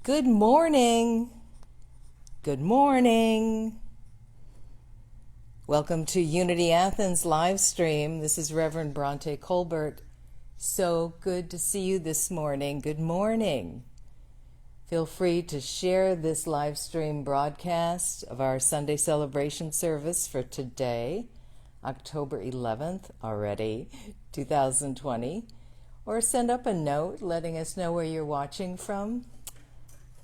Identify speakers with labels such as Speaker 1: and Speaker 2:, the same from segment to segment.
Speaker 1: Good morning. Good morning. Welcome to Unity Athens live stream. This is Reverend Bronte Colbert. So good to see you this morning. Good morning. Feel free to share this live stream broadcast of our Sunday celebration service for today, October 11th already, 2020, or send up a note letting us know where you're watching from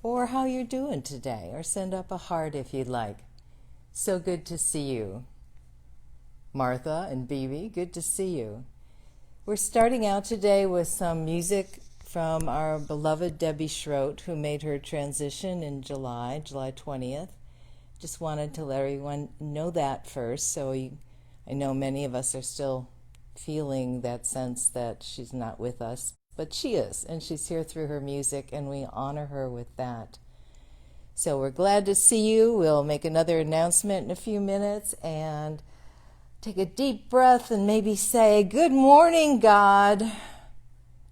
Speaker 1: or how you're doing today, or send up a heart if you'd like. So good to see you. Martha and Bibi, good to see you. We're starting out today with some music from our beloved Debbie Schroet, who made her transition in July 20th. Just wanted to let everyone know that first, so I know many of us are still feeling that sense that she's not with us. But she is, and she's here through her music, and we honor her with that. So we're glad to see you. We'll make another announcement in a few minutes, and take a deep breath and maybe say, "Good morning, God."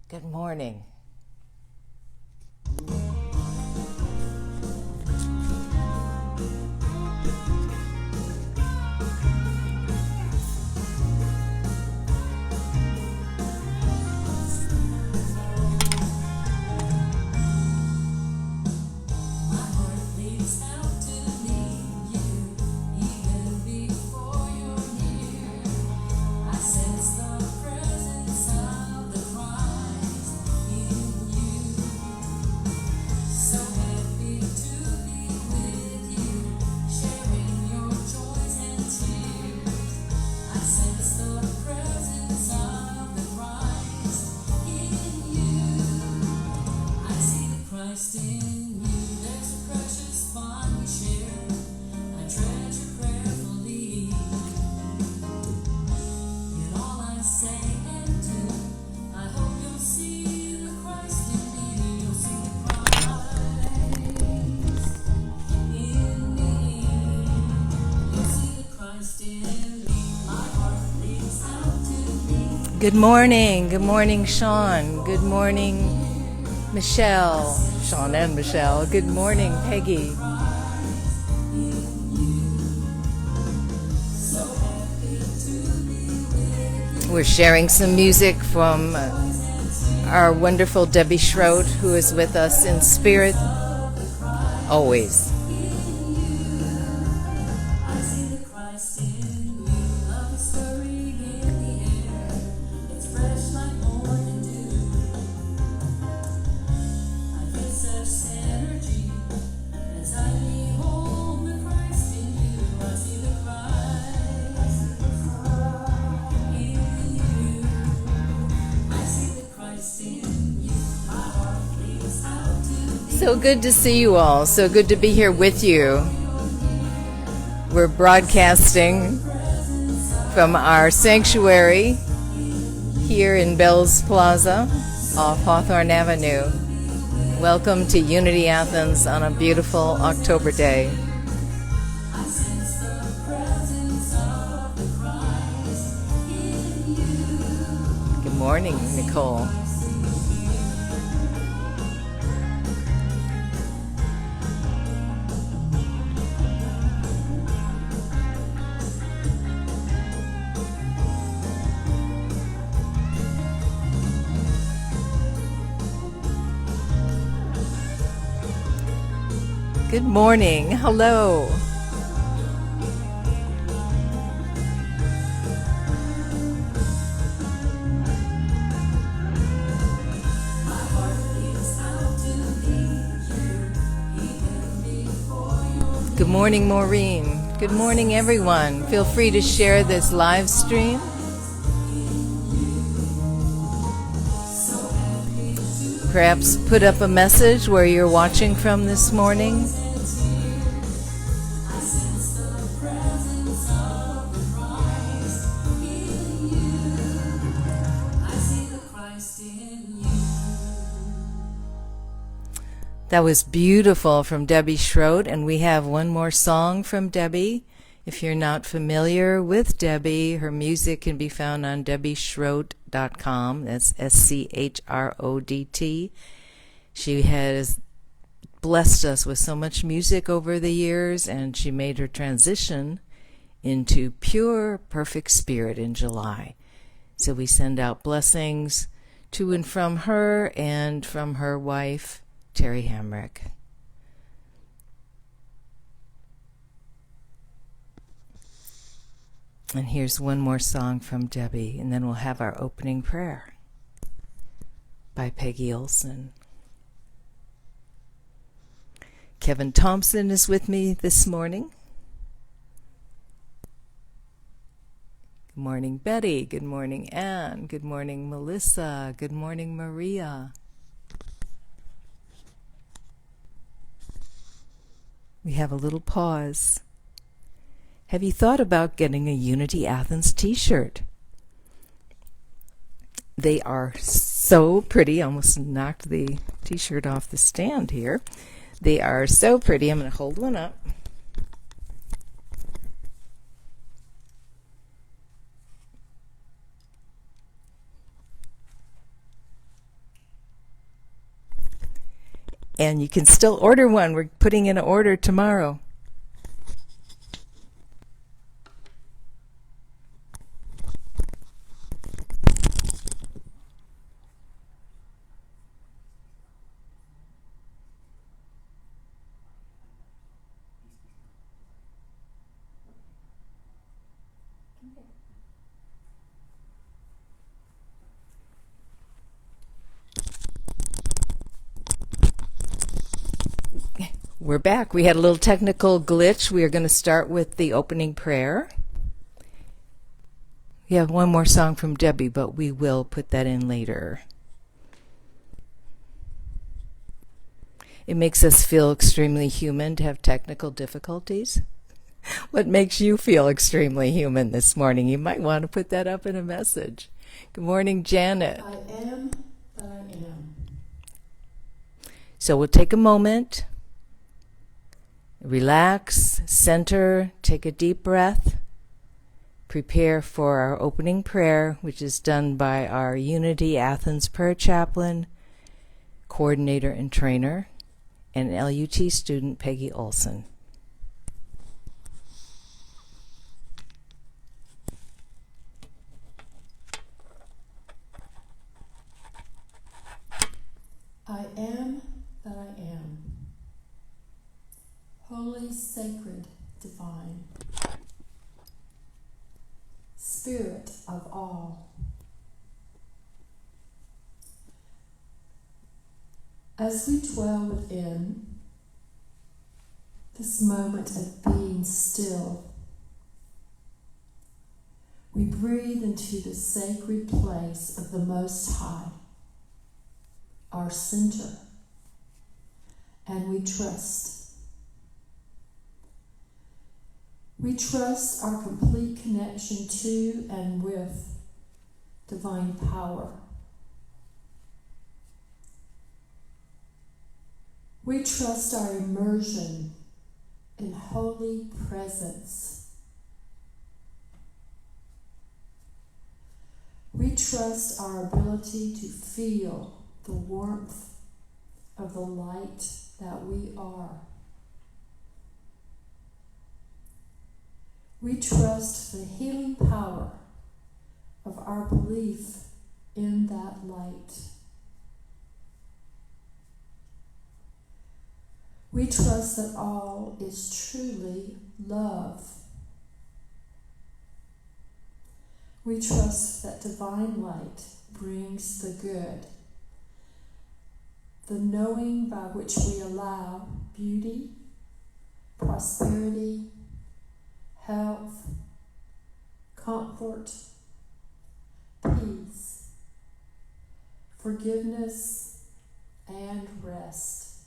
Speaker 1: Good morning. Good morning. Good morning, Sean. Good morning, Michelle. Sean and Michelle. Good morning, Peggy. We're sharing some music from our wonderful Debbie Schroet, who is with us in spirit always. So good to see you all. So good to be here with you. We're broadcasting from our sanctuary here in Bell's Plaza off Hawthorne Avenue. Welcome to Unity Athens on a beautiful October day. Good morning, Nicole. Good morning. Hello. Good morning, Maureen. Good morning, everyone. Feel free to share this live stream. Perhaps put up a message where you're watching from this morning. That was beautiful from Debbie Schroet, and we have one more song from Debbie. If you're not familiar with Debbie, her music can be found on debbieschroet.com. That's SCHRODT. She has blessed us with so much music over the years, and she made her transition into pure, perfect spirit in July. So we send out blessings to and from her and from her wife, Terry Hamrick. And here's one more song from Debbie, and then we'll have our opening prayer by Peggy Olson. Kevin Thompson is with me this morning. Good morning, Betty. Good morning, Anne. Good morning, Melissa. Good morning, Maria. We have a little pause. Have you thought about getting a Unity Athens t-shirt? They are so pretty. I almost knocked the t-shirt off the stand here. They are so pretty. I'm going to hold one up. And you can still order one. We're putting in an order tomorrow. We're back. We had a little technical glitch. We are going to start with the opening prayer. We have one more song from Debbie, but we will put that in later. It makes us feel extremely human to have technical difficulties. What makes you feel extremely human this morning? You might want to put that up in a message. Good morning, Janet.
Speaker 2: I am that I am.
Speaker 1: So we'll take a moment. Relax, center, take a deep breath, prepare for our opening prayer, which is done by our Unity Athens prayer chaplain, coordinator and trainer, and LUT student Peggy Olson.
Speaker 2: I am that I am. Holy, sacred, divine. Spirit of all. As we dwell within this moment of being still, we breathe into the sacred place of the Most High, our center, and we trust. We trust our complete connection to and with divine power. We trust our immersion in holy presence. We trust our ability to feel the warmth of the light that we are. We trust the healing power of our belief in that light. We trust that all is truly love. We trust that divine light brings the good, the knowing by which we allow beauty, prosperity, health, comfort, peace, forgiveness, and rest.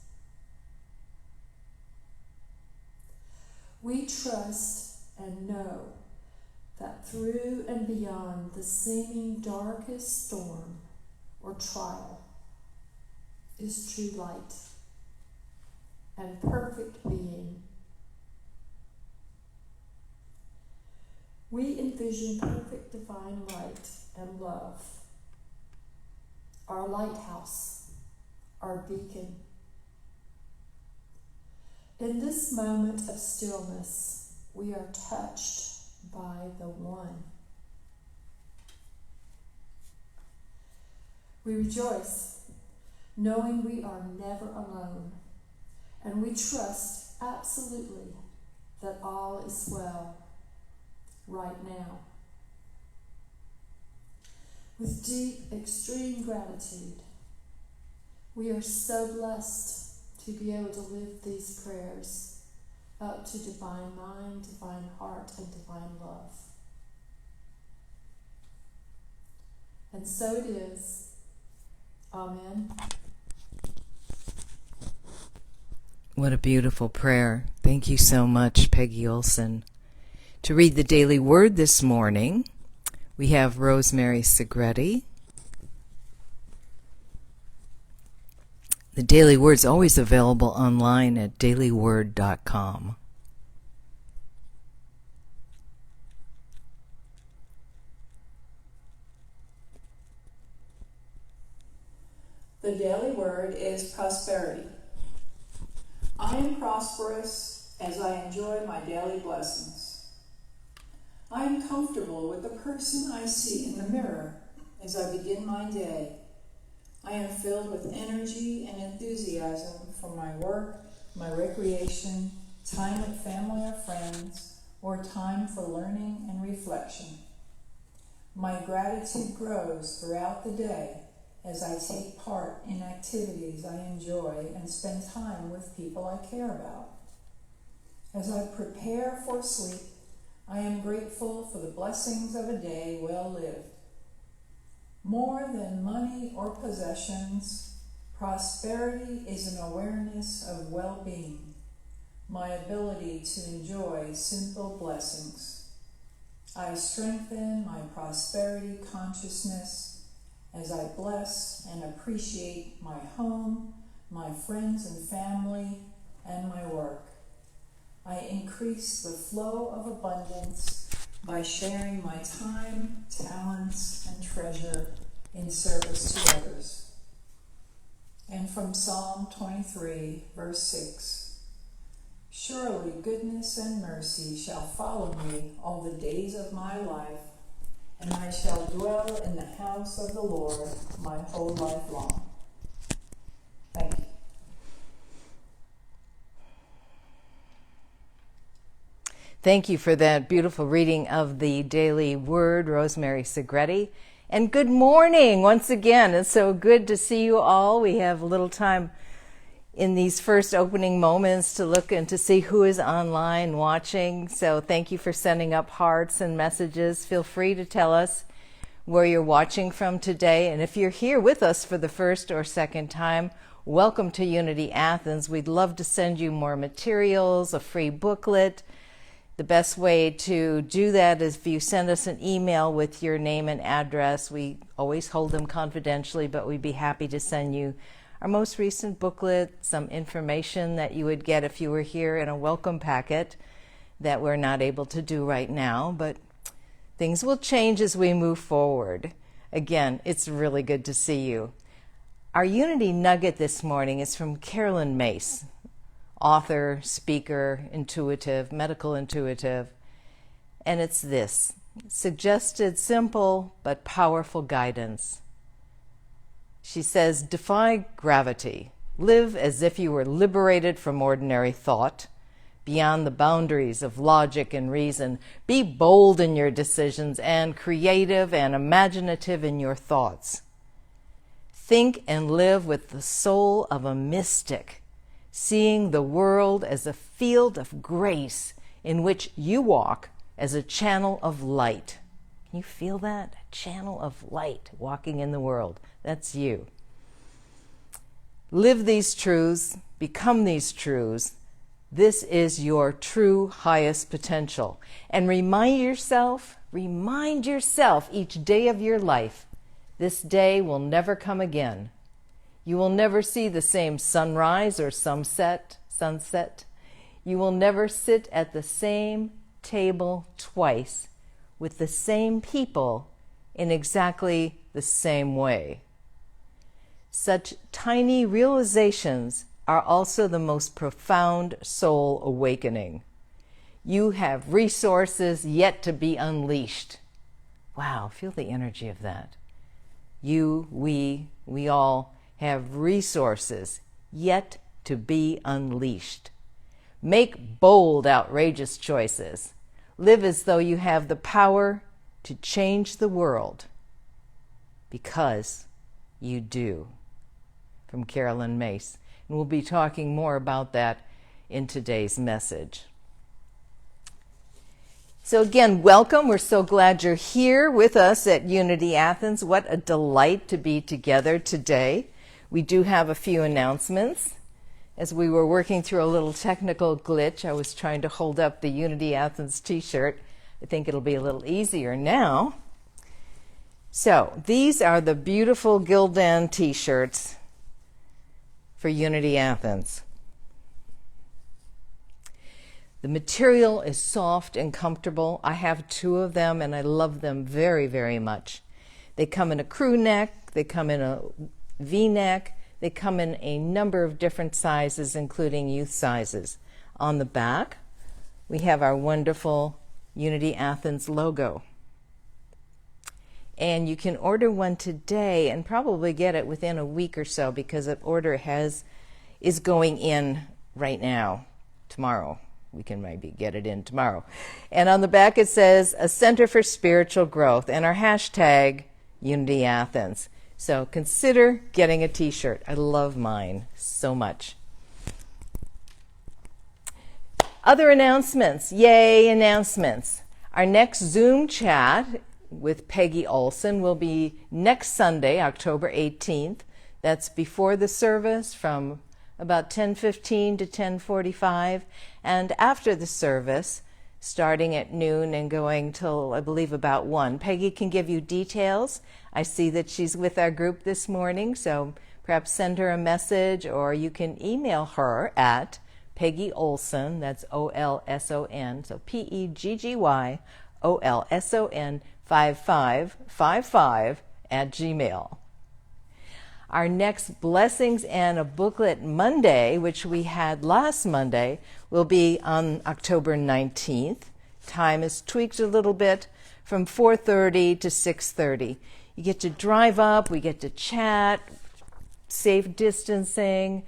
Speaker 2: We trust and know that through and beyond the seeming darkest storm or trial is true light and perfect being. We envision perfect divine light and love, our lighthouse, our beacon. In this moment of stillness, we are touched by the One. We rejoice, knowing we are never alone, and we trust absolutely that all is well right now. With deep, extreme gratitude, we are so blessed to be able to live these prayers up to divine mind, divine heart, and divine love. And so it is. Amen.
Speaker 1: What a beautiful prayer. Thank you so much, Peggy Olson. To read the daily word this morning, we have Rosemary Segretti. The daily word is always available online at dailyword.com.
Speaker 3: The daily word is prosperity. I am prosperous as I enjoy my daily blessings. I am comfortable with the person I see in the mirror as I begin my day. I am filled with energy and enthusiasm for my work, my recreation, time with family or friends, or time for learning and reflection. My gratitude grows throughout the day as I take part in activities I enjoy and spend time with people I care about. As I prepare for sleep, I am grateful for the blessings of a day well lived. More than money or possessions, prosperity is an awareness of well-being, my ability to enjoy simple blessings. I strengthen my prosperity consciousness as I bless and appreciate my home, my friends and family, and my work. I increase the flow of abundance by sharing my time, talents, and treasure in service to others. And from Psalm 23, verse 6, surely goodness and mercy shall follow me all the days of my life, and I shall dwell in the house of the Lord my whole life long. Thank you.
Speaker 1: Thank you for that beautiful reading of the daily word, Rosemary Segretti. And good morning once again. It's so good to see you all. We have a little time in these first opening moments to look and to see who is online watching. So thank you for sending up hearts and messages. Feel free to tell us where you're watching from today. And if you're here with us for the first or second time, welcome to Unity Athens. We'd love to send you more materials, a free booklet. The best way to do that is if you send us an email with your name and address. We always hold them confidentially, but we'd be happy to send you our most recent booklet, some information that you would get if you were here in a welcome packet that we're not able to do right now, but things will change as we move forward. Again, it's really good to see you. Our Unity Nugget this morning is from Carolyn Mace, author, speaker, intuitive, medical intuitive, and it's this: suggested simple but powerful guidance. She says, defy gravity. Live as if you were liberated from ordinary thought, beyond the boundaries of logic and reason. Be bold in your decisions and creative and imaginative in your thoughts. Think and live with the soul of a mystic, seeing the world as a field of grace in which you walk as a channel of light. Can you feel that? A channel of light walking in the world. That's you. Live these truths, become these truths. This is your true highest potential. And remind yourself each day of your life, this day will never come again. You will never see the same sunrise or sunset. You will never sit at the same table twice with the same people in exactly the same way. Such tiny realizations are also the most profound soul awakening. You have resources yet to be unleashed. Wow, feel the energy of that. You, we all have resources yet to be unleashed. Make bold, outrageous choices. Live as though you have the power to change the world, because you do. From Carolyn Mace. And we'll be talking more about that in today's message. So again, welcome. We're so glad you're here with us at Unity Athens. What a delight to be together today. We do have a few announcements. As we were working through a little technical glitch, I was trying to hold up the Unity Athens t-shirt. I think it'll be a little easier now. So these are the beautiful Gildan t-shirts for Unity Athens. The material is soft and comfortable. I have 2 of them and I love them very, very much. They come in a crew neck, they come in a V-neck, they come in a number of different sizes, including youth sizes. On the back, we have our wonderful Unity Athens logo. And you can order one today and probably get it within a week or so, because an order is going in right now, tomorrow. We can maybe get it in tomorrow. And on the back it says, a center for spiritual growth, and our hashtag, Unity Athens. So consider getting a t-shirt. I love mine so much. Other announcements. Yay, announcements. Our next Zoom chat with Peggy Olson will be next Sunday, October 18th. That's before the service from about 10:15 to 10:45, and after the service, starting at noon and going till, I believe, about 1. Peggy can give you details. I see that she's with our group this morning, so perhaps send her a message, or you can email her at Peggy Olson, that's O-L-S-O-N, so P-E-G-G-Y-O-L-S-O-N 5555 at Gmail. Our next Blessings and a Booklet Monday, which we had last Monday, will be on October 19th. Time is tweaked a little bit from 4:30 to 6:30. You get to drive up, we get to chat, safe distancing,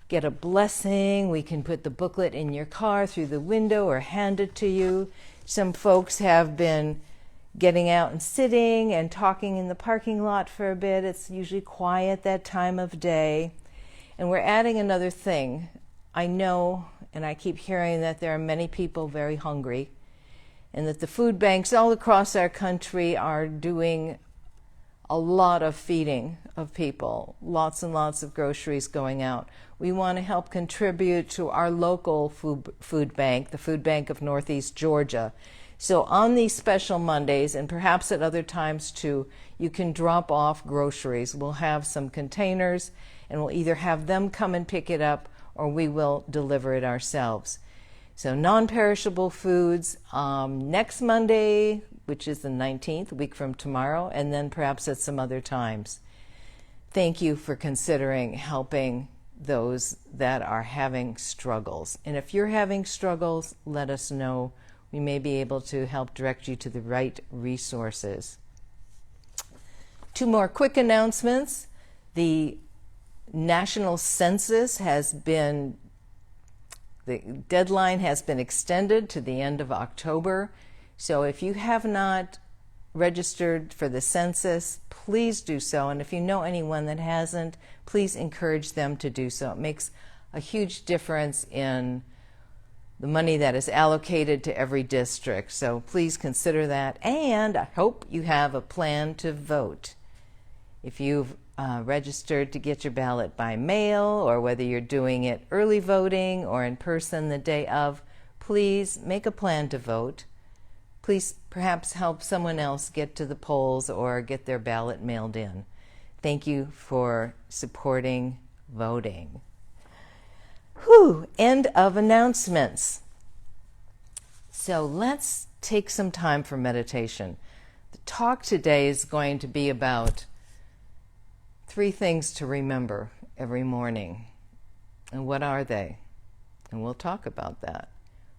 Speaker 1: get a blessing. We can put the booklet in your car through the window or hand it to you. Some folks have been getting out and sitting and talking in the parking lot for a bit. It's usually quiet that time of day. And we're adding another thing. I know, and I keep hearing that there are many people very hungry, and that the food banks all across our country are doing a lot of feeding of people, lots and lots of groceries going out. We want to help contribute to our local food bank, the Food Bank of Northeast Georgia. So on these special Mondays, and perhaps at other times too, you can drop off groceries. We'll have some containers, and we'll either have them come and pick it up, or we will deliver it ourselves. So non-perishable foods next Monday, which is the 19th, a week from tomorrow, and then perhaps at some other times. Thank you for considering helping those that are having struggles. And if you're having struggles, let us know. We may be able to help direct you to the right resources. 2 more quick announcements. The national census the deadline has been extended to the end of October. So if you have not registered for the census, please do so. And if you know anyone that hasn't, please encourage them to do so. It makes a huge difference in the money that is allocated to every district. So please consider that. And I hope you have a plan to vote. If you've registered to get your ballot by mail, or whether you're doing it early voting or in person the day of, please make a plan to vote. Please perhaps help someone else get to the polls or get their ballot mailed in. Thank you for supporting voting. End of announcements. So let's take some time for meditation. The talk today is going to be about 3 things to remember every morning. And what are they? And we'll talk about that.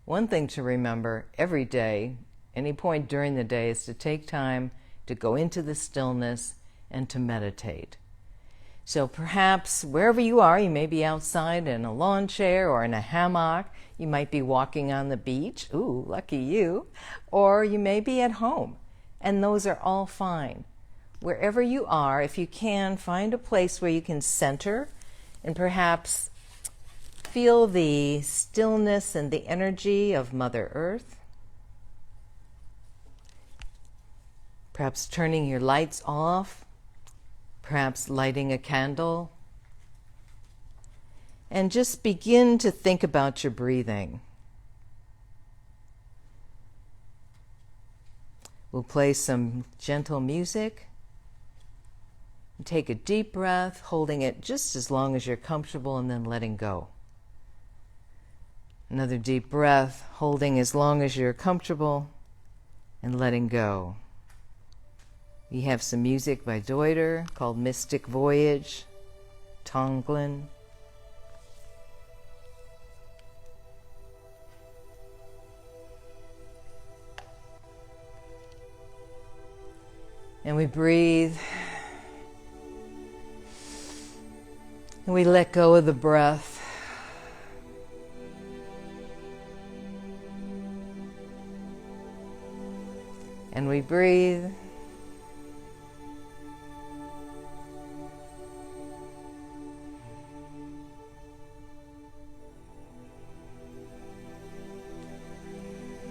Speaker 1: One thing to remember every day, any point during the day, is to take time to go into the stillness and to meditate. So perhaps wherever you are, you may be outside in a lawn chair or in a hammock. You might be walking on the beach. Ooh, lucky you. Or you may be at home. And those are all fine. Wherever you are, if you can, find a place where you can center and perhaps feel the stillness and the energy of Mother Earth. Perhaps turning your lights off, perhaps lighting a candle. And just begin to think about your breathing. We'll play some gentle music. Take a deep breath, holding it just as long as you're comfortable, and then letting go. Another deep breath, holding as long as you're comfortable, and letting go. We have some music by Deuter called Mystic Voyage, Tonglin. And we breathe. And we let go of the breath. And we breathe.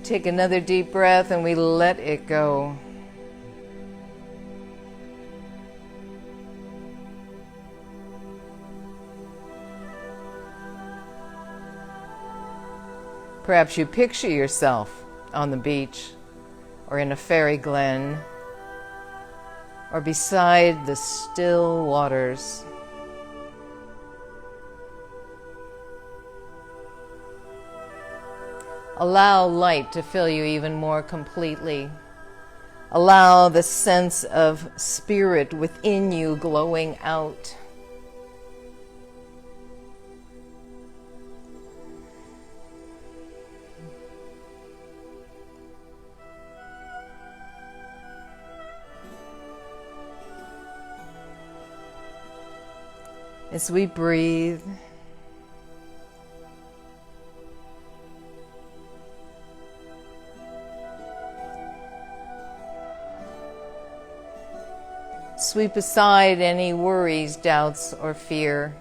Speaker 1: Take another deep breath and we let it go. Perhaps you picture yourself on the beach or in a fairy glen or beside the still waters. Allow light to fill you even more completely. Allow the sense of spirit within you glowing out. As we breathe, sweep aside any worries, doubts, or fear.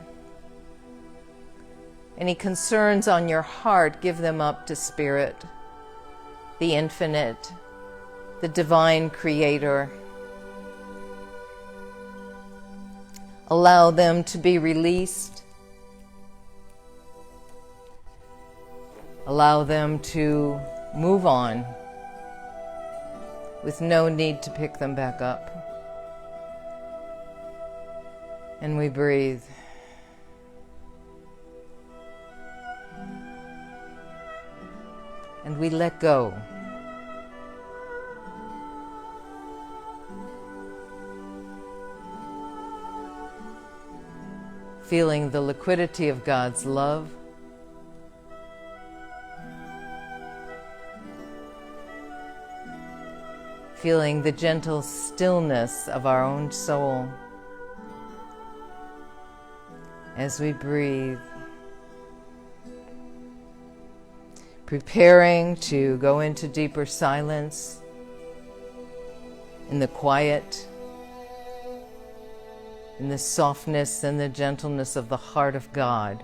Speaker 1: Any concerns on your heart, give them up to Spirit, the infinite, the divine creator. Allow them to be released. Allow them to move on with no need to pick them back up. And we breathe. And we let go. Feeling the liquidity of God's love. Feeling the gentle stillness of our own soul. As we breathe. Preparing to go into deeper silence in the quiet, in the softness and the gentleness of the heart of God.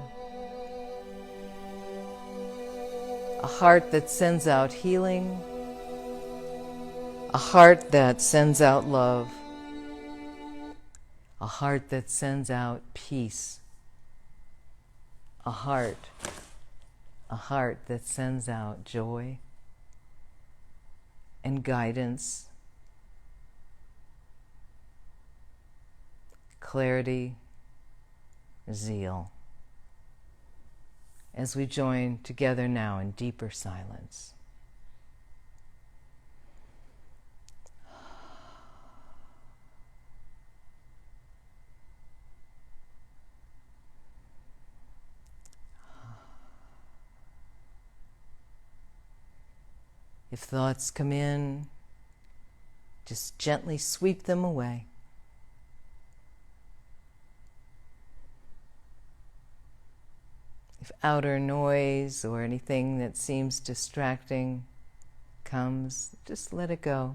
Speaker 1: A heart that sends out healing, a heart that sends out love, a heart that sends out peace, a heart that sends out joy and guidance, clarity, zeal, as we join together now in deeper silence. If thoughts come in, just gently sweep them away. If outer noise or anything that seems distracting comes, just let it go.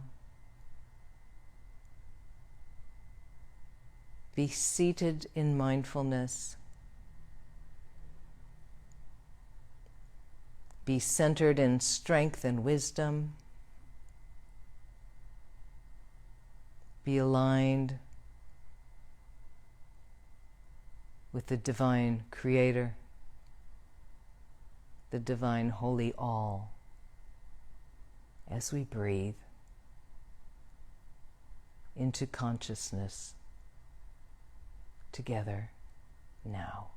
Speaker 1: Be seated in mindfulness. Be centered in strength and wisdom. Be aligned with the divine Creator, the divine Holy All, as we breathe into consciousness together now.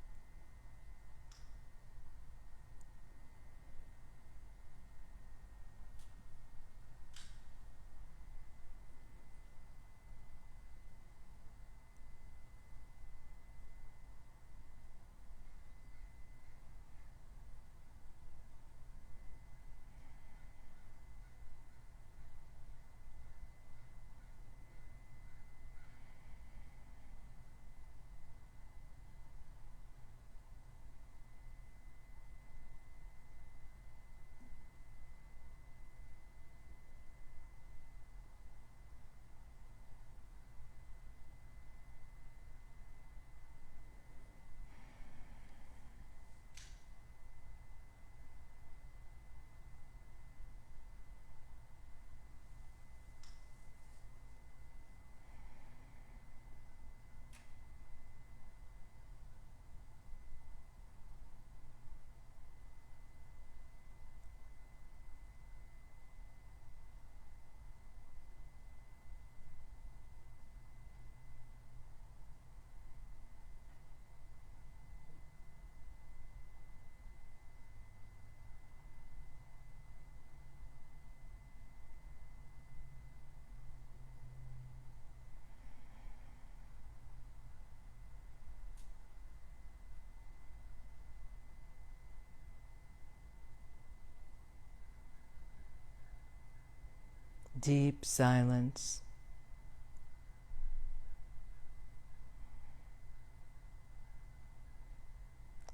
Speaker 1: Deep silence.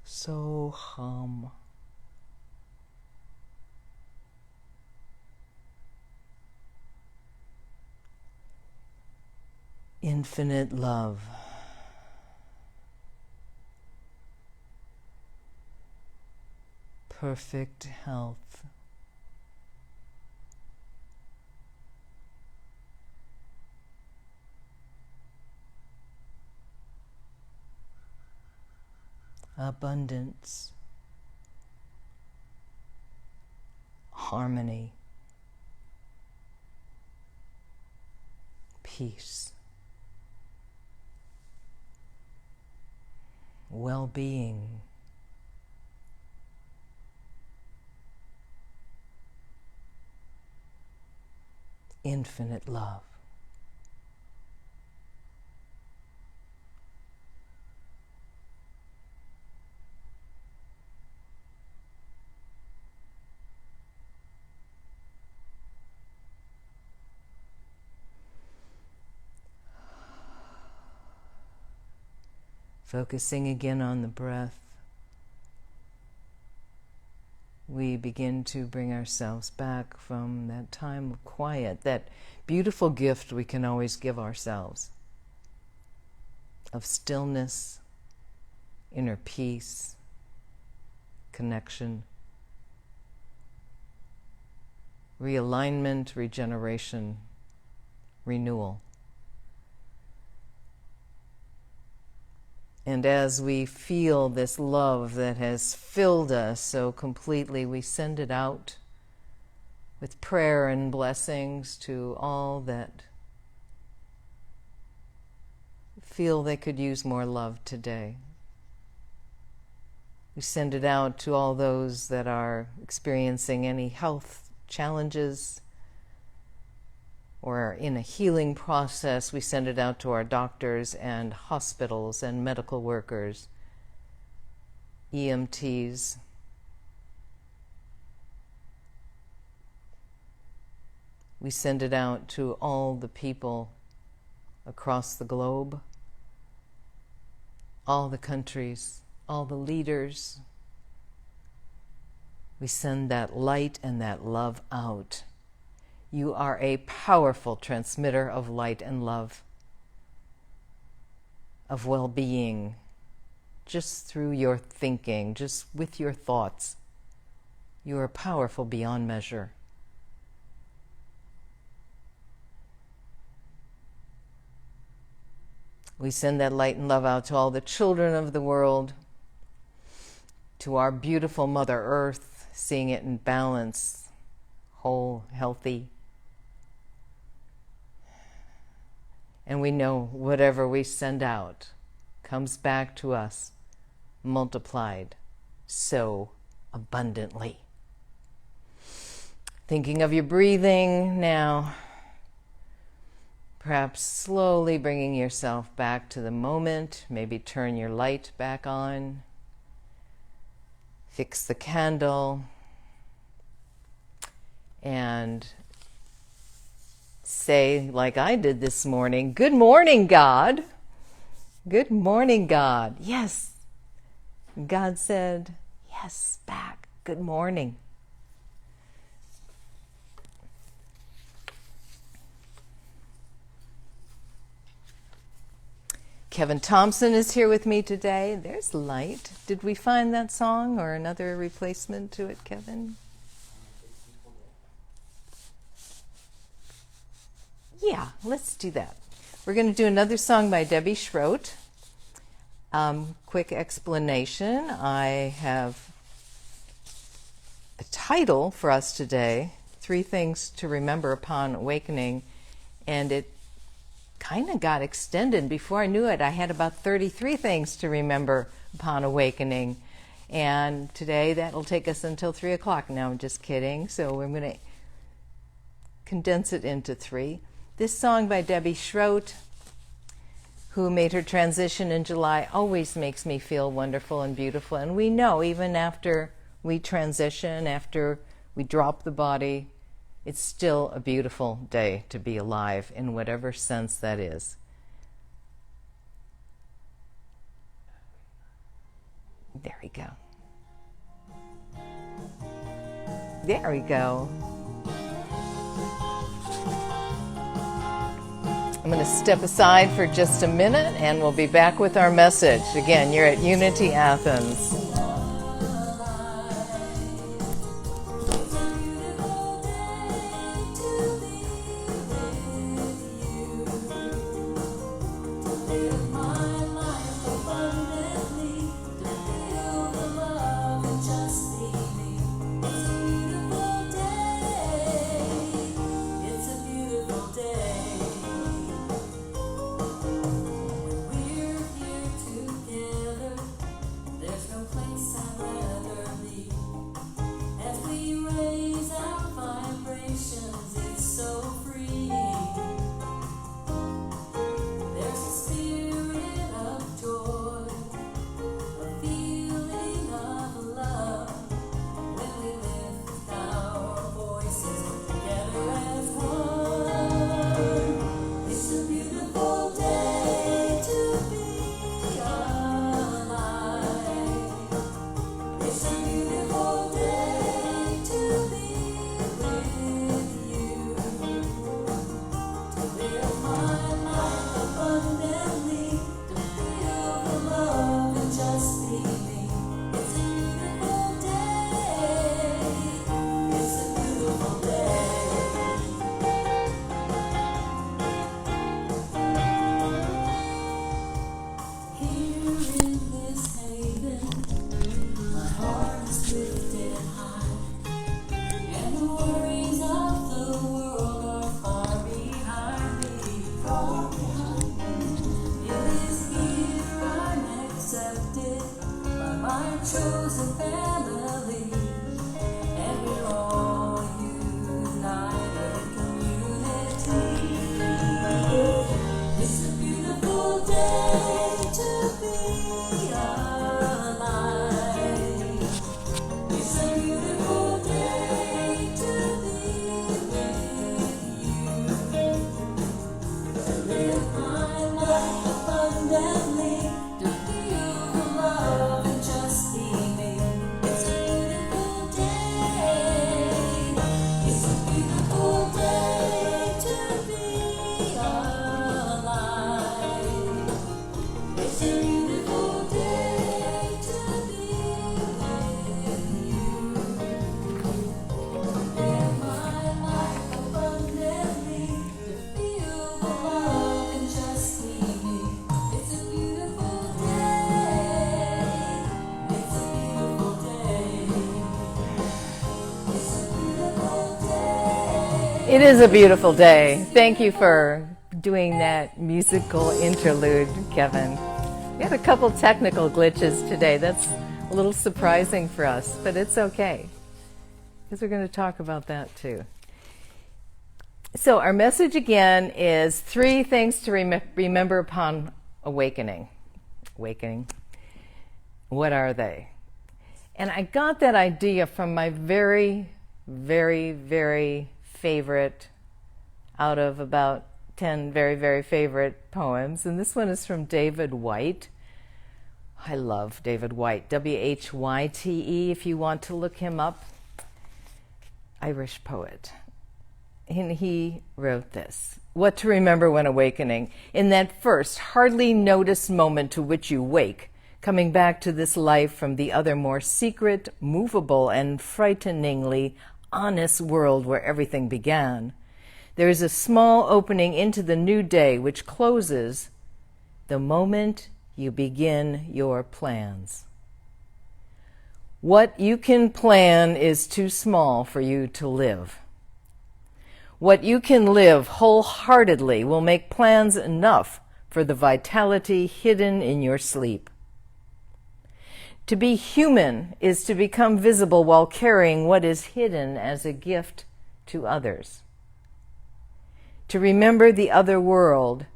Speaker 1: So hum. Infinite love. Perfect health. Abundance, harmony, peace, well-being, infinite love. Focusing again on the breath, we begin to bring ourselves back from that time of quiet, that beautiful gift we can always give ourselves, of stillness, inner peace, connection, realignment, regeneration, renewal. And as we feel this love that has filled us so completely, we send it out with prayer and blessings to all that feel they could use more love today. We send it out to all those that are experiencing any health challenges or are in a healing process. We send it out to our doctors and hospitals and medical workers, EMTs, We send it out to all the people across the globe, all the countries, all the leaders. We send that light and that love out. You are a powerful transmitter of light and love, of well-being, just through your thinking, just with your thoughts. You are powerful beyond measure. We send that light and love out to all the children of the world, to our beautiful Mother Earth, seeing it in balance, whole, healthy. And we know whatever we send out comes back to us multiplied so abundantly. Thinking of your breathing now, perhaps slowly bringing yourself back to the moment. Maybe turn your light back on. Fix the candle. And say, like I did this morning, "Good morning, God." Good morning, God. Yes. God said, yes, back. Good morning. Kevin Thompson is here with me today. There's light. Did we find that song or another replacement to it, Kevin? Yeah, let's do that. We're going to do another song by Debbie Schroet. Quick explanation. I have a title for us today, 3 Things to Remember Upon Awakening, and it kind of got extended. Before I knew it, I had about 33 things to remember upon awakening. And today that'll take us until 3 o'clock. No, I'm just kidding. So we're going to condense it into 3. This song by Debbie Schroet, who made her transition in July, always makes me feel wonderful and beautiful. And we know even after we transition, after we drop the body, it's still a beautiful day to be alive in whatever sense that is. There we go. There we go. I'm going to step aside for just a minute and we'll be back with our message. Again, you're at Unity Athens. It is a beautiful day. Thank you for doing that musical interlude, Kevin. We had a couple technical glitches today. That's a little surprising for us, but it's okay, because we're going to talk about that too. So our message again is 3 things to remember upon awakening. Awakening. What are they? And I got that idea from my very, very, very favorite, out of about 10 very, very favorite poems. And this one is from David Whyte. I love David Whyte, W-H-Y-T-E, if you want to look him up. Irish poet. And he wrote this: what to remember when awakening. In that first, hardly noticed moment to which you wake, coming back to this life from the other more secret, movable, and frighteningly honest world where everything began, there is a small opening into the new day which closes the moment you begin your plans. What you can plan is too small for you to live. What you can live wholeheartedly will make plans enough for the vitality hidden in your sleep. To be human is to become visible while carrying what is hidden as a gift to others. To remember the other world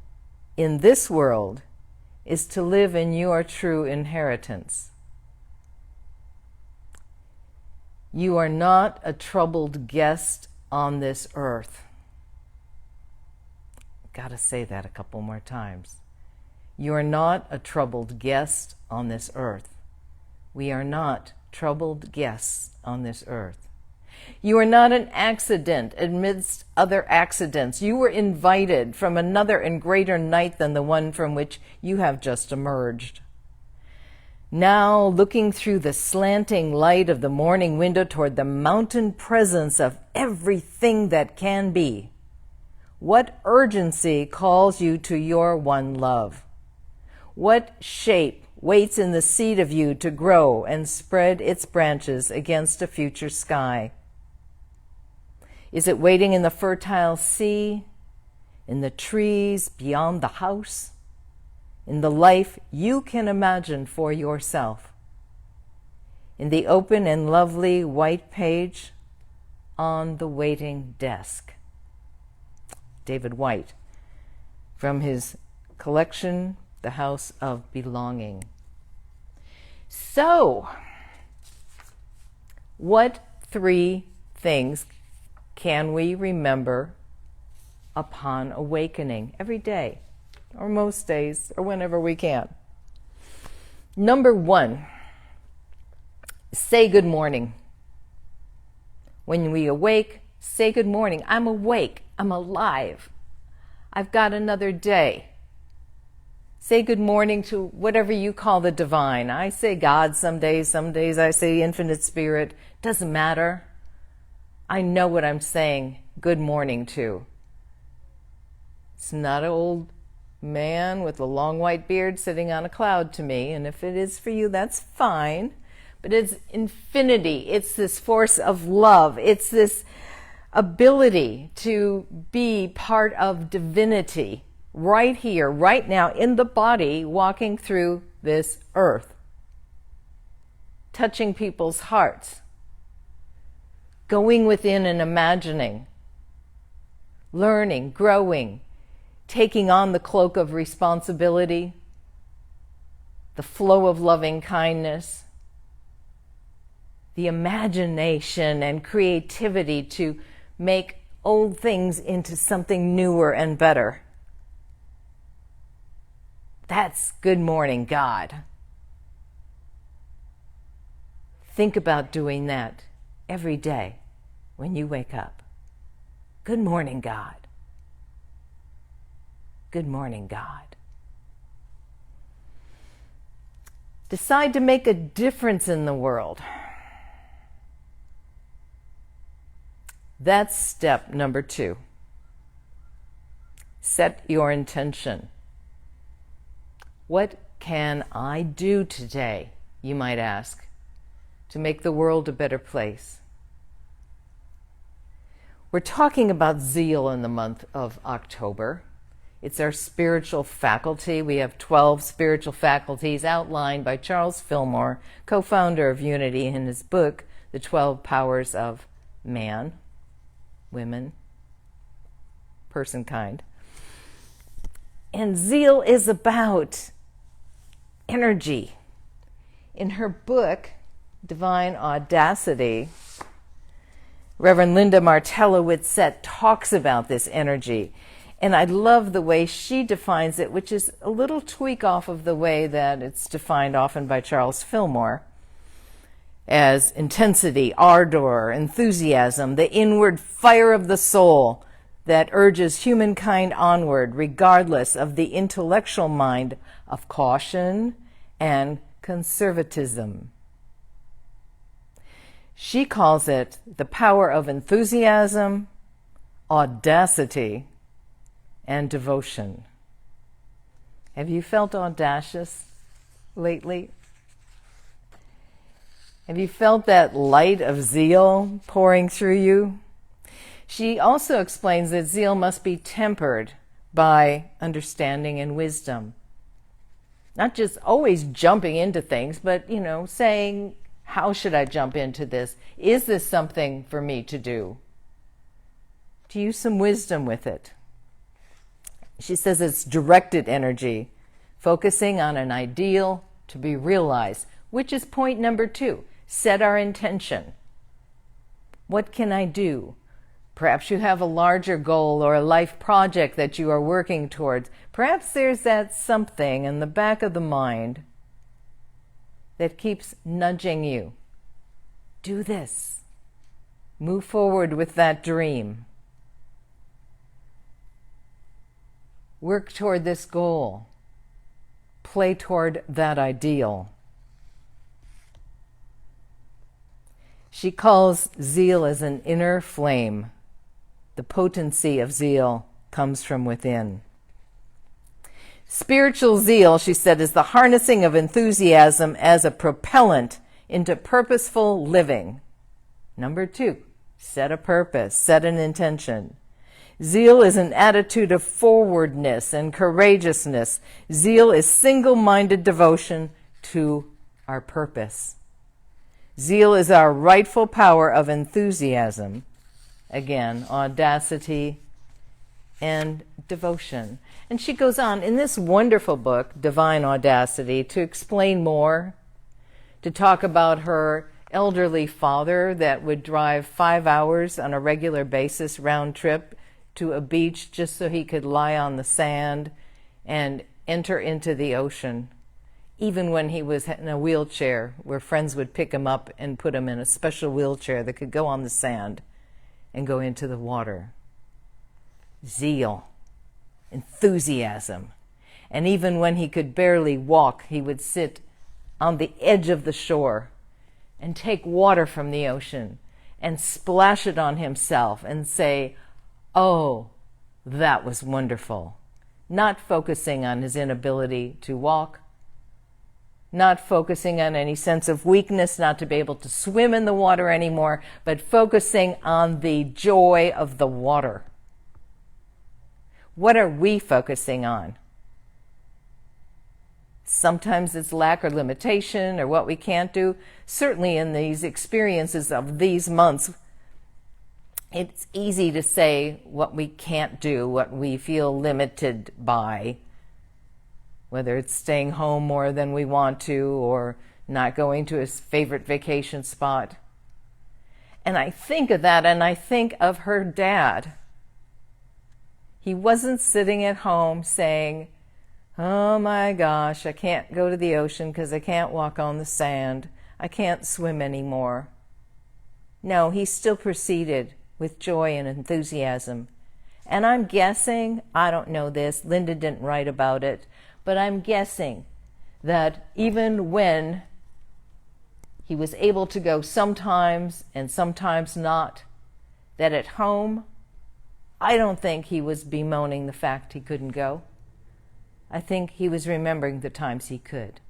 Speaker 1: in this world is to live in your true inheritance. You are not a troubled guest on this earth. Gotta say that a couple more times. You are not a troubled guest on this earth. We are not troubled guests on this earth. You are not an accident amidst other accidents. You were invited from another and greater night than the one from which you have just emerged. Now, looking through the slanting light of the morning window toward the mountain presence of everything that can be, what urgency calls you to your one love? What shape waits in the seed of you to grow and spread its branches against a future sky? Is it waiting in the fertile sea, in the trees beyond the house, in the life you can imagine for yourself, in the open and lovely white page on the waiting desk? David Whyte, from his collection, The House of Belonging. So, what 3 things can we remember upon awakening every day, or most days, or whenever we can? Number 1, say good morning. When we awake, say good morning. I'm awake. I'm alive. I've got another day. Say good morning to whatever you call the divine. I say God some days I say infinite spirit. Doesn't matter. I know what I'm saying good morning to. It's not an old man with a long white beard sitting on a cloud to me, and if it is for you, that's fine. But it's infinity. It's this force of love. It's this ability to be part of divinity right here, right now, in the body, walking through this earth, touching people's hearts, going within and imagining, learning, growing, taking on the cloak of responsibility, the flow of loving kindness, the imagination and creativity to make old things into something newer and better. That's good morning, God. Think about doing that every day when you wake up. Good morning, God. Good morning, God. Decide to make a difference in the world. That's step number 2. Set your intention. What can I do today, you might ask, to make the world a better place? We're talking about zeal in the month of October. It's our spiritual faculty. We have 12 spiritual faculties outlined by Charles Fillmore, co-founder of Unity, in his book, The 12 Powers of Man, Women, Personkind. And zeal is about energy. In her book, Divine Audacity, Reverend Linda Martella-Whitsett talks about this energy. And I love the way she defines it, which is a little tweak off of the way that it's defined often by Charles Fillmore, as intensity, ardor, enthusiasm, the inward fire of the soul that urges humankind onward, regardless of the intellectual mind of caution and conservatism. She calls it the power of enthusiasm, audacity, and devotion. Have you felt audacious lately? Have you felt that light of zeal pouring through you? She also explains that zeal must be tempered by understanding and wisdom. Not just always jumping into things, but, saying, how should I jump into this? Is this something for me to do? To use some wisdom with it. She says it's directed energy, focusing on an ideal to be realized, which is point number 2. Set our intention. What can I do? Perhaps you have a larger goal or a life project that you are working towards. Perhaps there's that something in the back of the mind that keeps nudging you. Do this. Move forward with that dream. Work toward this goal. Play toward that ideal. She calls zeal as an inner flame. The potency of zeal comes from within. Spiritual zeal, she said, is the harnessing of enthusiasm as a propellant into purposeful living. Number 2, set a purpose, set an intention. Zeal is an attitude of forwardness and courageousness. Zeal is single-minded devotion to our purpose. Zeal is our rightful power of enthusiasm. Again, audacity and devotion. And she goes on in this wonderful book, Divine Audacity, to explain more, to talk about her elderly father that would drive 5 hours on a regular basis round trip to a beach just so he could lie on the sand and enter into the ocean, even when he was in a wheelchair, where friends would pick him up and put him in a special wheelchair that could go on the sand and go into the water. Zeal, enthusiasm. And even when he could barely walk, he would sit on the edge of the shore and take water from the ocean and splash it on himself and say, "Oh, that was wonderful." Not focusing on his inability to walk, not focusing on any sense of weakness, not to be able to swim in the water anymore, but focusing on the joy of the water. What are we focusing on? Sometimes it's lack or limitation or what we can't do. Certainly in these experiences of these months, it's easy to say what we can't do, what we feel limited by, whether it's staying home more than we want to or not going to his favorite vacation spot. And I think of that, and I think of her dad. He wasn't sitting at home saying, "Oh my gosh, I can't go to the ocean because I can't walk on the sand. I can't swim anymore." No, he still proceeded with joy and enthusiasm. And I'm guessing, I don't know this, Linda didn't write about it, but I'm guessing that even when he was able to go sometimes and sometimes not, that at home, I don't think he was bemoaning the fact he couldn't go. I think he was remembering the times he could.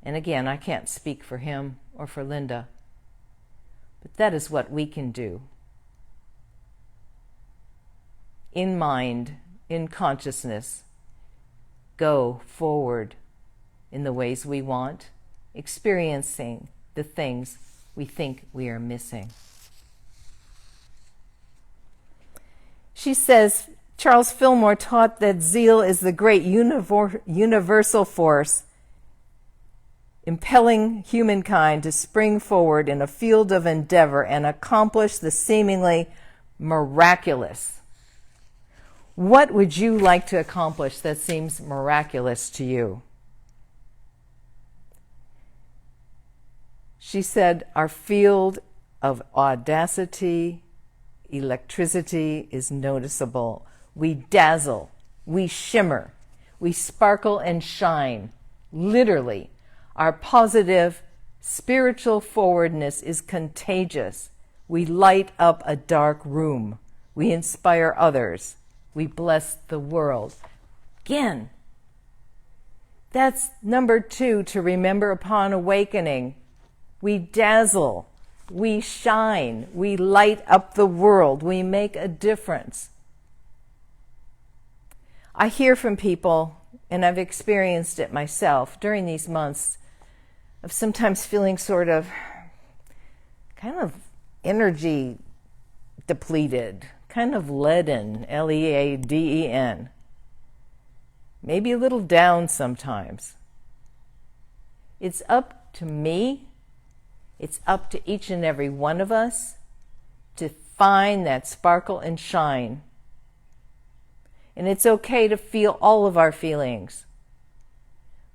Speaker 1: And again, I can't speak for him or for Linda, but that is what we can do. in mind, in consciousness, go forward in the ways we want, experiencing the things we think we are missing. She says, Charles Fillmore taught that zeal is the great universal force impelling humankind to spring forward in a field of endeavor and accomplish the seemingly miraculous. What would you like to accomplish that seems miraculous to you? She said, our field of audacity, electricity is noticeable. We dazzle, we shimmer, we sparkle and shine. Literally, our positive spiritual forwardness is contagious. We light up a dark room. We inspire others. We bless the world. Again, that's number 2 to remember upon awakening. We dazzle, we shine, we light up the world, we make a difference. I hear from people, and I've experienced it myself during these months, of sometimes feeling sort of kind of energy depleted, kind of leaden, Leaden. Maybe a little down sometimes. It's up to me, it's up to each and every one of us to find that sparkle and shine. And it's okay to feel all of our feelings,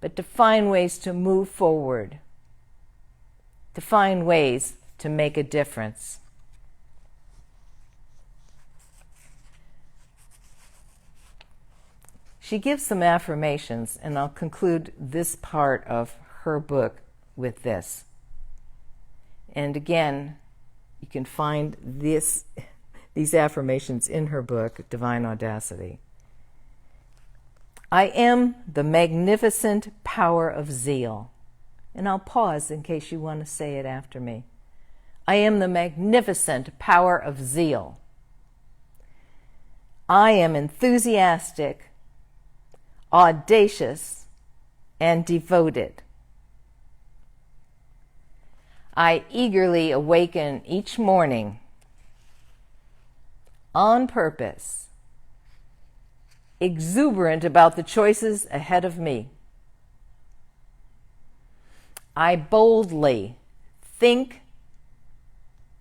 Speaker 1: but to find ways to move forward, to find ways to make a difference. She gives some affirmations, and I'll conclude this part of her book with this. And again, you can find these affirmations in her book, Divine Audacity. I am the magnificent power of zeal. And I'll pause in case you want to say it after me. I am the magnificent power of zeal. I am enthusiastic, audacious, and devoted. I eagerly awaken each morning on purpose, exuberant about the choices ahead of me. I boldly think,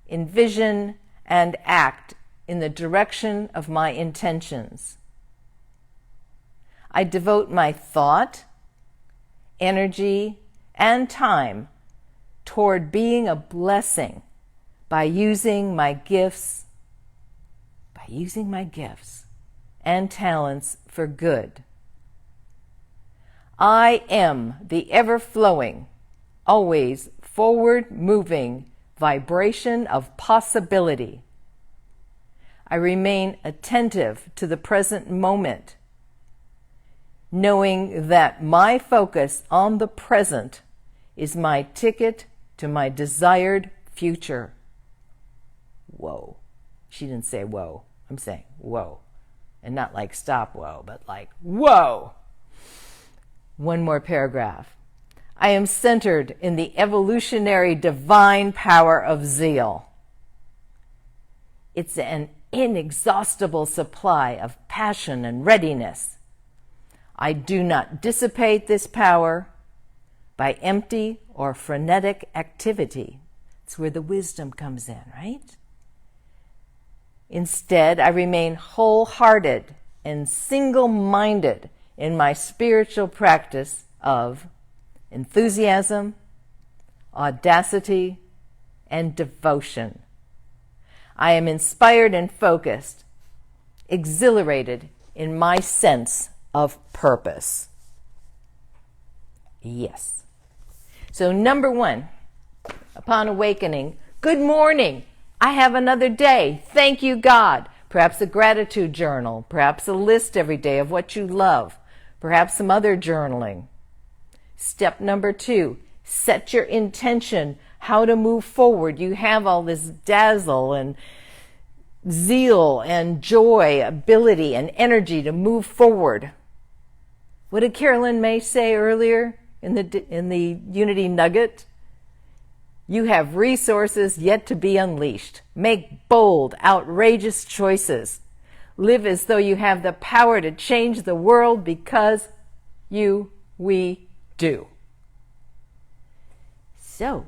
Speaker 1: envision, and act in the direction of my intentions. I devote my thought, energy, and time toward being a blessing by using my gifts and talents for good. I am the ever-flowing, always forward-moving vibration of possibility. I remain attentive to the present moment, knowing that my focus on the present is my ticket to my desired future. Whoa. She didn't say whoa. I'm saying whoa. And not like stop whoa, but like whoa. One more paragraph. I am centered in the evolutionary divine power of zeal. It's an inexhaustible supply of passion and readiness. I do not dissipate this power by empty or frenetic activity. It's where the wisdom comes in, right? Instead, I remain wholehearted and single-minded in my spiritual practice of enthusiasm, audacity, and devotion. I am inspired and focused, exhilarated in my sense of purpose. Yes. So number 1, upon awakening, good morning. I have another day. Thank you, God. Perhaps a gratitude journal, perhaps a list every day of what you love, perhaps some other journaling. Step number 2, set your intention, how to move forward. You have all this dazzle and zeal and joy, ability and energy to move forward. What did Carolyn May say earlier in the Unity Nugget? You have resources yet to be unleashed. Make bold, outrageous choices. Live as though you have the power to change the world because we do. So,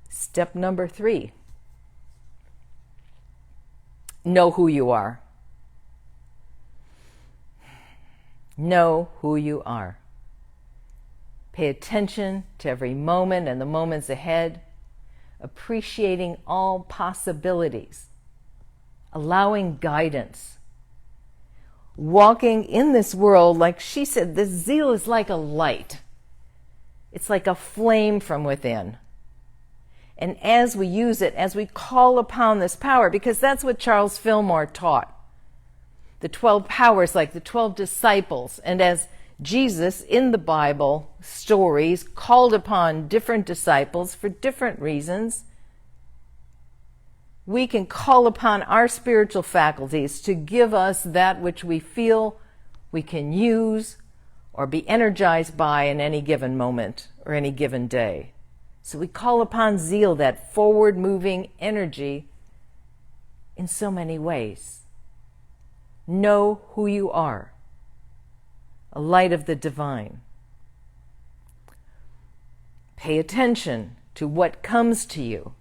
Speaker 1: step number 3. Know who you are. Know who you are. Pay attention to every moment and the moments ahead, appreciating all possibilities, allowing guidance, walking in this world, like she said, this zeal is like a light. It's like a flame from within. And as we use it, as we call upon this power, because that's what Charles Fillmore taught, the 12 powers, like the 12 disciples, and as Jesus in the Bible stories called upon different disciples for different reasons, we can call upon our spiritual faculties to give us that which we feel we can use or be energized by in any given moment or any given day. So we call upon zeal, that forward-moving energy, in so many ways. Know who you are, a light of the divine. Pay attention to what comes to you,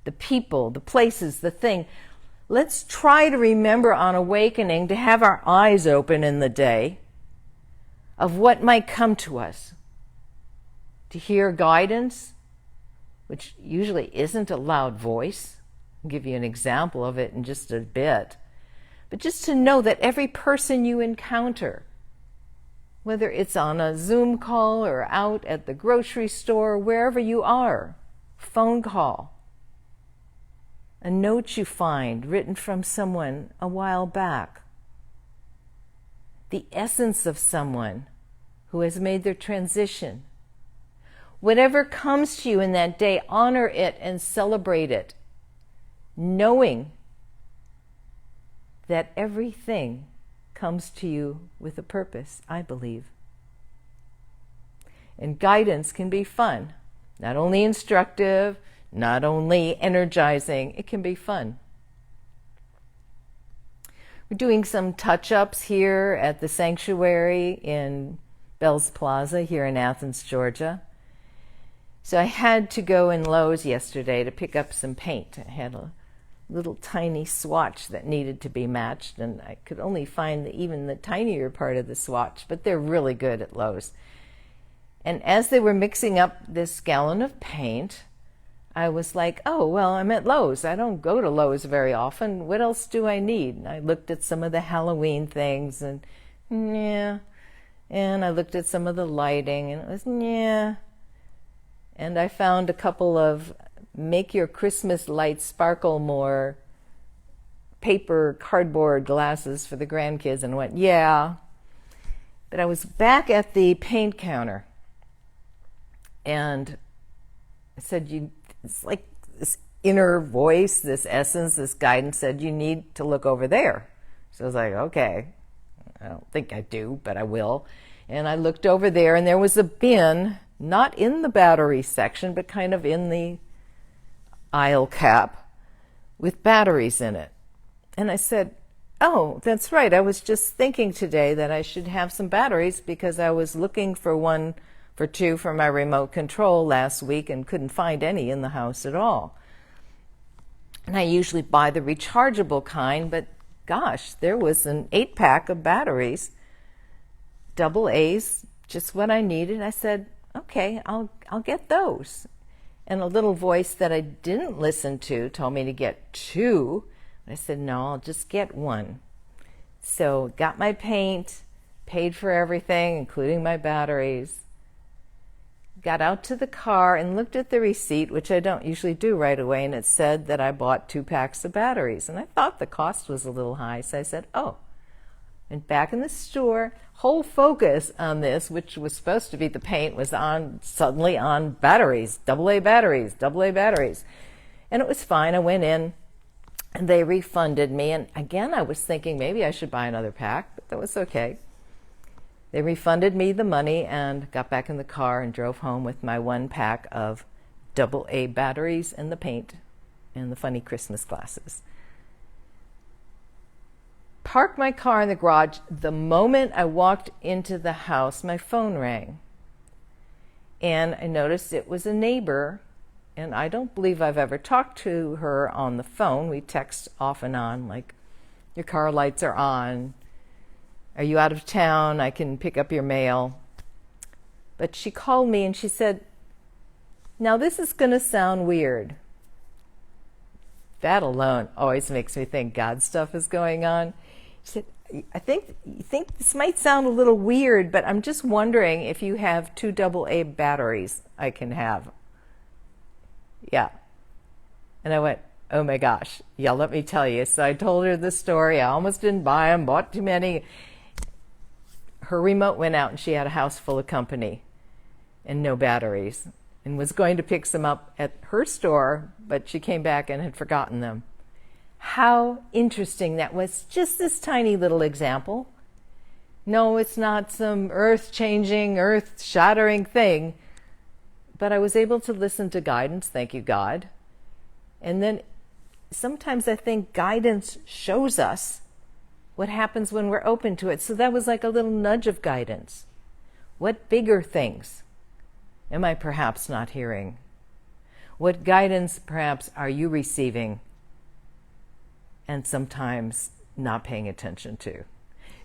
Speaker 1: the people, the places, the thing. Let's try to remember on awakening to have our eyes open in the day of what might come to us, to hear guidance, which usually isn't a loud voice. I'll give you an example of it in just a bit. But just to know that every person you encounter, whether it's on a Zoom call or out at the grocery store, wherever you are, phone call, a note you find written from someone a while back, the essence of someone who has made their transition. Whatever comes to you in that day, honor it and celebrate it, knowing that everything comes to you with a purpose, I believe. And guidance can be fun, not only instructive, not only energizing, it can be fun. We're doing some touch-ups here at the sanctuary in Bell's Plaza here in Athens, Georgia. So I had to go in Lowe's yesterday to pick up some paint. I had a little tiny swatch that needed to be matched, and I could only find even the tinier part of the swatch, but they're really good at Lowe's. And as they were mixing up this gallon of paint, I was like, oh, well, I'm at Lowe's. I don't go to Lowe's very often. What else do I need? And I looked at some of the Halloween things, and yeah. And I looked at some of the lighting, and it was yeah. And I found a couple of make your Christmas lights sparkle more paper cardboard glasses for the grandkids, and went, yeah. But I was back at the paint counter, and I said, it's like this inner voice, this essence, this guidance said, you need to look over there. So I was like, okay, I don't think I do, but I will. And I looked over there, and there was a bin, not in the battery section, but kind of in the aisle cap with batteries in it. And I said, oh, that's right. I was just thinking today that I should have some batteries because I was looking for two for my remote control last week and couldn't find any in the house at all. And I usually buy the rechargeable kind, but gosh, there was an 8-pack of batteries, double A's, just what I needed. I said, okay, I'll get those. And a little voice that I didn't listen to told me to get 2. I said, no, I'll just get 1. So got my paint, paid for everything, including my batteries, got out to the car and looked at the receipt, which I don't usually do right away, and it said that I bought 2 packs of batteries. And I thought the cost was a little high, so I said, oh. And back in the store, whole focus on this, which was supposed to be the paint, was suddenly on batteries, AA batteries. And it was fine. I went in, And they refunded me. And again, I was thinking maybe I should buy another pack, but that was okay. They refunded me the money and got back in the car and drove home with my 1 pack of AA batteries and the paint and the funny Christmas glasses. Parked my car in the garage. The moment I walked into the house, my phone rang. And I noticed it was a neighbor, and I don't believe I've ever talked to her on the phone. We text off and on, like, your car lights are on. Are you out of town? I can pick up your mail. But she called me and she said, now this is going to sound weird. That alone always makes me think God stuff is going on. She said, you think this might sound a little weird, but I'm just wondering if you have 2 AA batteries I can have. Yeah. And I went, oh my gosh. Yeah, let me tell you. So I told her the story. I almost didn't buy them, bought too many. Her remote went out and she had a house full of company and no batteries and was going to pick some up at her store, but she came back and had forgotten them. How interesting that was. Just this tiny little example. No, it's not some earth-changing, earth-shattering thing, but I was able to listen to guidance, thank you, God. And then sometimes I think guidance shows us what happens when we're open to it. So that was like a little nudge of guidance. What bigger things am I perhaps not hearing? What guidance perhaps are you receiving and sometimes not paying attention to?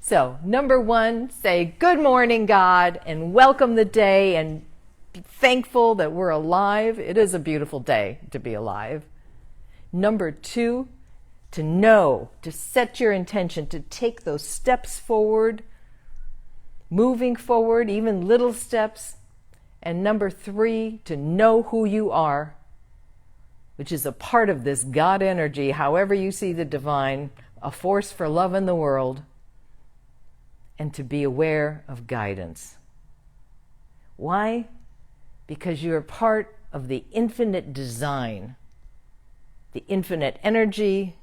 Speaker 1: So, number 1, say good morning, God, and welcome the day and be thankful that we're alive. It is a beautiful day to be alive. Number 2, to know, to set your intention, to take those steps forward, moving forward, even little steps. And number 3, to know who you are, which is a part of this God energy, however you see the divine, a force for love in the world, and to be aware of guidance. Why? Because you are part of the infinite design, the infinite energy,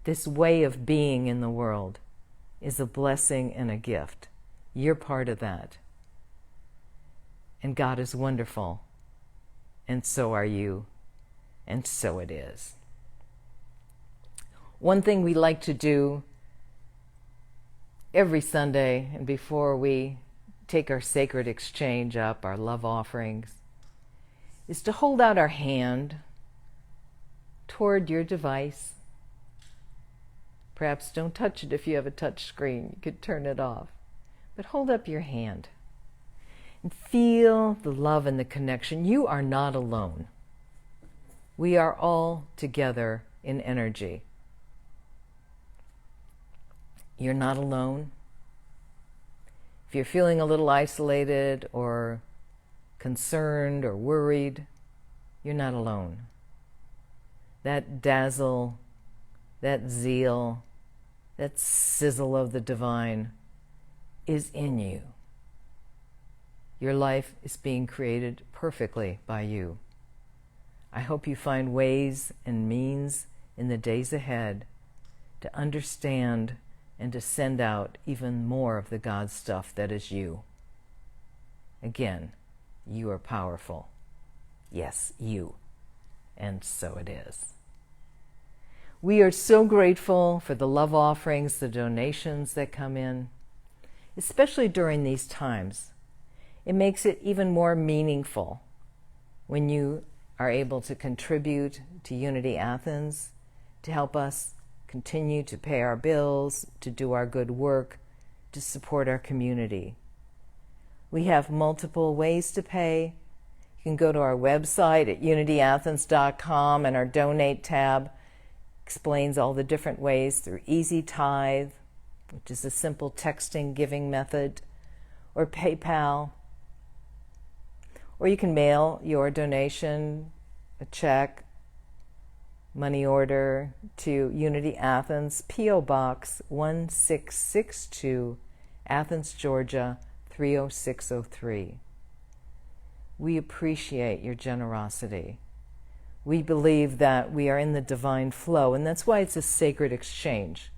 Speaker 1: this way of being in the world is a blessing and a gift. You're part of that. And God is wonderful. And so are you. And so it is. One thing we like to do every Sunday, and before we take our sacred exchange up, our love offerings, is to hold out our hand toward your device. Perhaps don't touch it if you have a touch screen. You could turn it off. But hold up your hand and feel the love and the connection. You are not alone. We are all together in energy. You're not alone. If you're feeling a little isolated or concerned or worried, you're not alone. That dazzle, that zeal, that sizzle of the divine is in you. Your life is being created perfectly by you. I hope you find ways and means in the days ahead to understand and to send out even more of the God stuff that is you. Again, you are powerful. Yes, you. And so it is. We are so grateful for the love offerings, the donations that come in, especially during these times. It makes it even more meaningful when you are able to contribute to Unity Athens, to help us continue to pay our bills, to do our good work, to support our community. We have multiple ways to pay. You can go to our website at UnityAthens.com, and our Donate tab explains all the different ways through Easy Tithe, which is a simple texting giving method, or PayPal. Or you can mail your donation, a check, money order to Unity Athens, P.O. Box 1662, Athens, Georgia 30603. We appreciate your generosity. We believe that we are in the divine flow, and that's why it's a sacred exchange.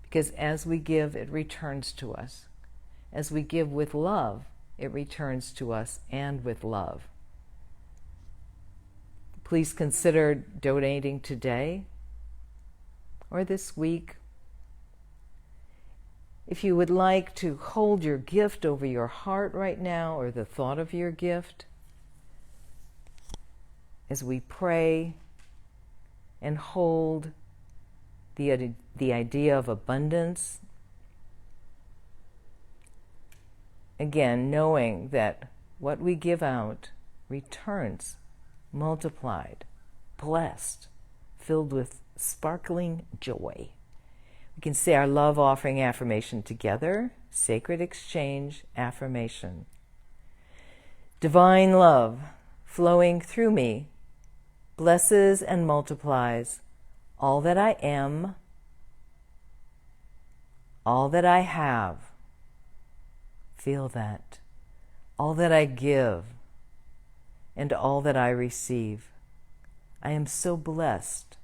Speaker 1: Because as we give, it returns to us. As we give with love, it returns to us and with love. Please consider donating today or this week. If you would like to hold your gift over your heart right now, or the thought of your gift, as we pray and hold the idea of abundance, again, knowing that what we give out returns multiplied, blessed, filled with sparkling joy. We can say our love offering affirmation together. Sacred exchange affirmation. Divine love flowing through me blesses and multiplies all that I am, all that I have. Feel that. All that I give and all that I receive. I am so blessed.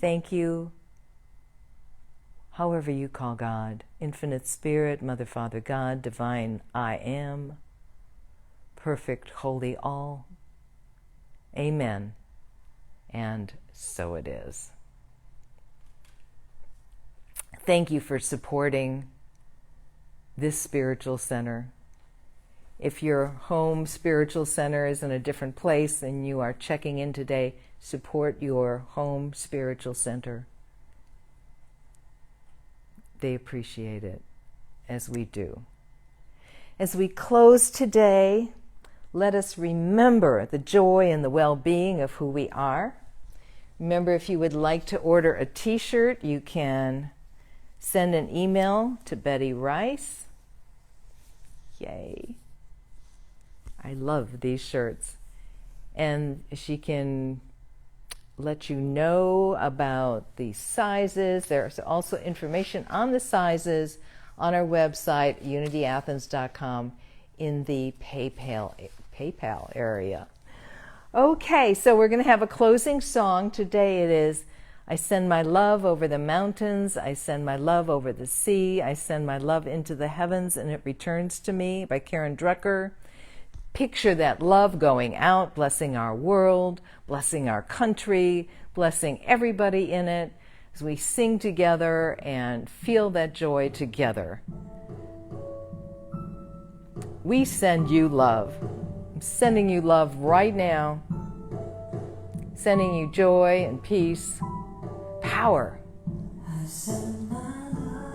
Speaker 1: Thank you. However you call God, Infinite Spirit, Mother, Father, God, Divine I Am, Perfect, Holy All. Amen. And so it is. Thank you for supporting this spiritual center. If your home spiritual center is in a different place and you are checking in today, support your home spiritual center. They appreciate it, as we do. As we close today, let us remember the joy and the well-being of who we are. Remember, if you would like to order a t-shirt, you can send an email to Betty Rice. Yay. I love these shirts. And she can let you know about the sizes. There's also information on the sizes on our website, UnityAthens.com, in the PayPal area. Okay, so we're going to have a closing song. Today it is I Send My Love Over the Mountains, I Send My Love Over the Sea, I Send My Love Into the Heavens and It Returns to Me by Karen Drucker. Picture that love going out, blessing our world, blessing our country, blessing everybody in it as we sing together and feel that joy together. We send you love. I'm sending you love right now. Sending you joy and peace, power.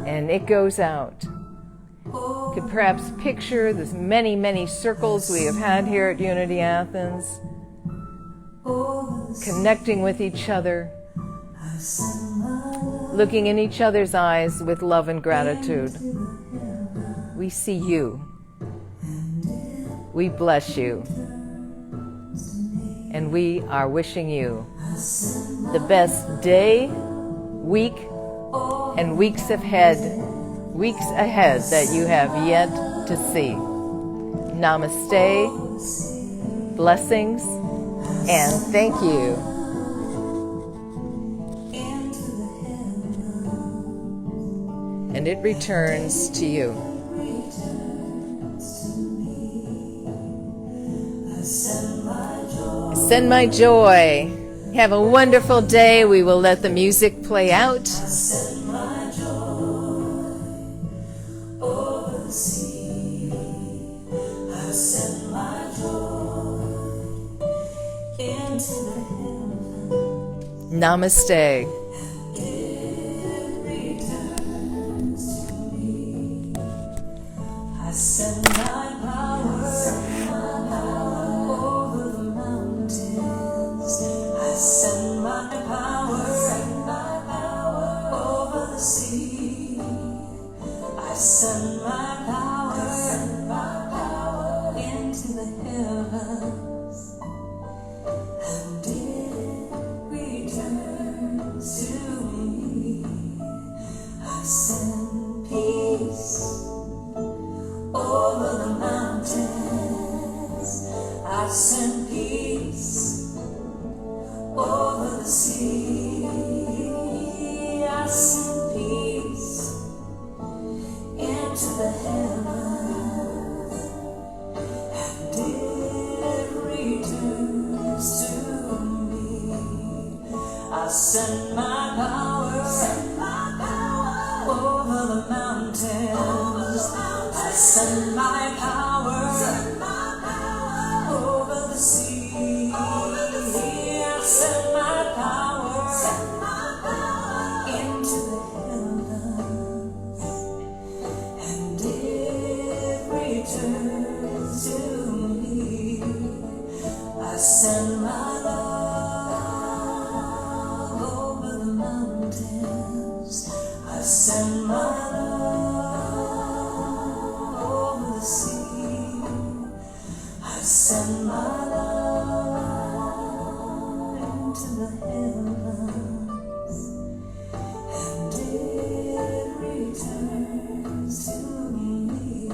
Speaker 1: And it goes out. You could perhaps picture the many, many circles we have had here at Unity Athens, connecting with each other, looking in each other's eyes with love and gratitude. We see you. We bless you. And we are wishing you the best day, week, and weeks ahead that you have yet to see. Namaste, blessings, and thank you. And it returns to you. Send my joy. Have a wonderful day. We will let the music play out. Namaste. I send my power over the mountains. I send my power over the sea. I send my power into the heavens, and it returns to me. I send peace over the mountains. I send peace send my power over the mountains. I send my power over the sea. I send my power into the heavens, and it returns to me. I send my love over the mountains. I send my love over the sea. I send my love into the heavens, and it returns to me.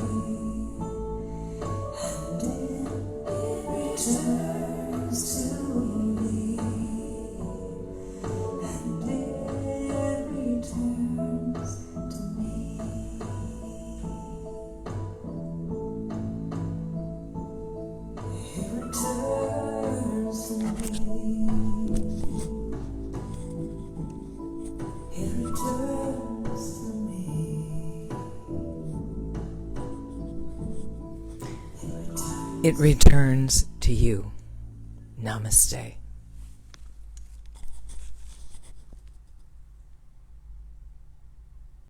Speaker 1: And it returns to me. And it returns to me. It returns to me. It returns to me. It returns to you. Namaste.